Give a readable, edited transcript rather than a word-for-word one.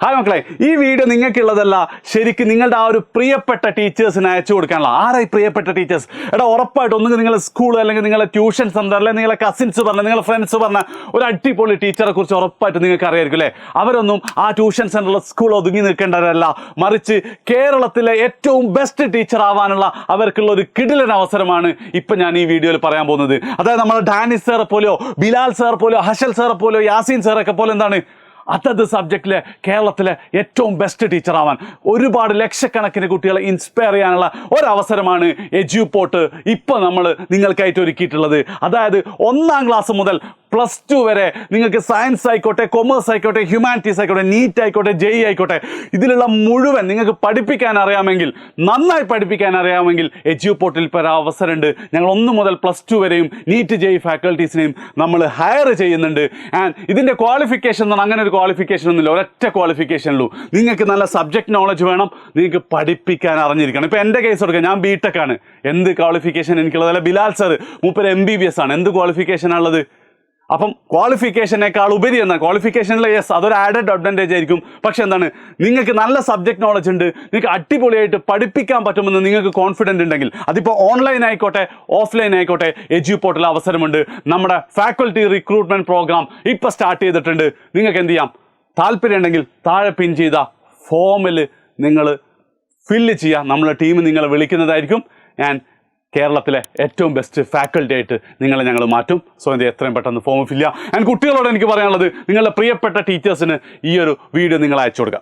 Hi മക്കളെ, ഈ video നിങ്ങൾക്കുള്ളതല്ല, ശരിക്കും നിങ്ങളുടെ ആ ഒരു പ്രിയപ്പെട്ട ടീച്ചേഴ്സിന് അയച്ചു കൊടുക്കാനുള്ള. ആരായി പ്രിയപ്പെട്ട ടീച്ചേഴ്സ്? ഉറപ്പായിട്ട് ഒന്നുകിൽ നിങ്ങളുടെ സ്കൂൾ, അല്ലെങ്കിൽ നിങ്ങളുടെ ട്യൂഷൻ സെൻ്റർ, അല്ലെങ്കിൽ നിങ്ങളുടെ കസിൻസ് പറഞ്ഞ, നിങ്ങളുടെ ഫ്രണ്ട്സ് പറഞ്ഞ ഒരു അടിപൊളി ടീച്ചറെ കുറിച്ച് ഉറപ്പായിട്ട് നിങ്ങൾക്ക് അറിയായിരിക്കും അല്ലേ? അവരൊന്നും ആ ട്യൂഷൻ സെൻ്ററിലെ സ്കൂൾ ഒതുങ്ങി നിൽക്കേണ്ടവരല്ല, മറിച്ച് കേരളത്തിലെ ഏറ്റവും ബെസ്റ്റ് ടീച്ചർ ആവാനുള്ള അവർക്കുള്ള ഒരു കിടിലൻ അവസരമാണ് ഇപ്പം ഞാൻ ഈ വീഡിയോയിൽ പറയാൻ പോകുന്നത്. അതായത് നമ്മുടെ ഡാനിഷ് സാറെ പോലെയോ, ബിലാൽ സാർ പോലെയോ, ഹഷൽ സാറെ പോലെയോ, യാസീൻ സാറൊക്കെ പോലെ എന്താണ് അതത് സബ്ജക്റ്റിലെ കേരളത്തിലെ ഏറ്റവും ബെസ്റ്റ് ടീച്ചർ ആവാൻ ഒരുപാട് ലക്ഷക്കണക്കിന് കുട്ടികളെ ഇൻസ്പയർ ചെയ്യാനുള്ള ഒരവസരമാണ് എജ്യൂപോർട്ട് ഇപ്പോൾ നമ്മൾ നിങ്ങൾക്കായിട്ട് ഒരുക്കിയിട്ടുള്ളത്. അതായത് 1ാം ക്ലാസ് മുതൽ +2 വരെ നിങ്ങൾക്ക് സയൻസ് ആയിക്കോട്ടെ, കൊമേഴ്സ് ആയിക്കോട്ടെ, ഹ്യൂമാനിറ്റീസ് ആയിക്കോട്ടെ, നീറ്റ് ആയിക്കോട്ടെ, JEE ആയിക്കോട്ടെ, ഇതിലുള്ള മുഴുവൻ നിങ്ങൾക്ക് പഠിപ്പിക്കാൻ അറിയാമെങ്കിൽ, നന്നായി പഠിപ്പിക്കാൻ അറിയാമെങ്കിൽ എജ്യൂപോർട്ടിൽ ഇപ്പോൾ ഒരു അവസരമുണ്ട്. ഞങ്ങൾ 1 മുതൽ +2 വരെയും നീറ്റ് JEE ഫാക്കൽറ്റീസിനെയും നമ്മൾ ഹയർ ചെയ്യുന്നുണ്ട്. ആൻഡ് ഇതിൻ്റെ ക്വാളിഫിക്കേഷൻ എന്ന് പറഞ്ഞാൽ അങ്ങനെ ഒരു ക്വാളിഫിക്കേഷൻ ഒന്നുമില്ല, ഒരൊറ്റ ക്വാളിഫിക്കേഷനുള്ളൂ. നിങ്ങൾക്ക് നല്ല സബ്ജക്ട് നോളജ് വേണം, നിങ്ങൾക്ക് പഠിപ്പിക്കാൻ അറിഞ്ഞിരിക്കണം. ഇപ്പോൾ എൻ്റെ കേസ് എടുക്കുക, ഞാൻ BTech ആണ്. എന്ത് ക്വാളിഫിക്കേഷൻ എനിക്കുള്ളത്? അല്ല, ബിലാൽ സാർ മൂപ്പര് MBBS ആണ്. എന്ത് ക്വാളിഫിക്കേഷനാണുള്ളത്? അപ്പം ക്വാളിഫിക്കേഷനേക്കാൾ ഉപരി എന്നാൽ ക്വാളിഫിക്കേഷനിൽ യെസ് അതൊരു ആഡഡ് അഡ്വാൻറ്റേജ് ആയിരിക്കും. പക്ഷെ എന്താണ്, നിങ്ങൾക്ക് നല്ല സബ്ജക്ട് നോളജ് ഉണ്ട്, നിങ്ങൾക്ക് അടിപൊളിയായിട്ട് പഠിപ്പിക്കാൻ പറ്റുമെന്ന് നിങ്ങൾക്ക് കോൺഫിഡൻറ്റ് ഉണ്ടെങ്കിൽ, അതിപ്പോൾ ഓൺലൈൻ ആയിക്കോട്ടെ, ഓഫ്ലൈൻ ആയിക്കോട്ടെ, എജ്യൂപോർട്ടിൽ അവസരമുണ്ട്. നമ്മുടെ ഫാക്കൽറ്റി റിക്രൂട്ട്മെൻറ്റ് പ്രോഗ്രാം ഇപ്പോൾ സ്റ്റാർട്ട് ചെയ്തിട്ടുണ്ട്. നിങ്ങൾക്ക് എന്ത് ചെയ്യാം? താല്പര്യം ഉണ്ടെങ്കിൽ താഴെ പിൻ ചെയ്ത ഫോമിൽ നിങ്ങൾ ഫില്ല് ചെയ്യുക. നമ്മളെ ടീം നിങ്ങളെ വിളിക്കുന്നതായിരിക്കും. ഞാൻ കേരളത്തിലെ ഏറ്റവും ബെസ്റ്റ് ഫാക്കൽറ്റി ആയിട്ട് നിങ്ങളെ ഞങ്ങൾ മാറ്റും. സോ ഇത് എത്രയും പെട്ടെന്ന് ഫോം ഫില്ല് ചെയ്യുക. കുട്ടികളോട് എനിക്ക് പറയാനുള്ളത്, നിങ്ങളുടെ പ്രിയപ്പെട്ട ടീച്ചേഴ്സിന് ഈ ഒരു വീഡിയോ നിങ്ങൾ അയച്ചു കൊടുക്കുക.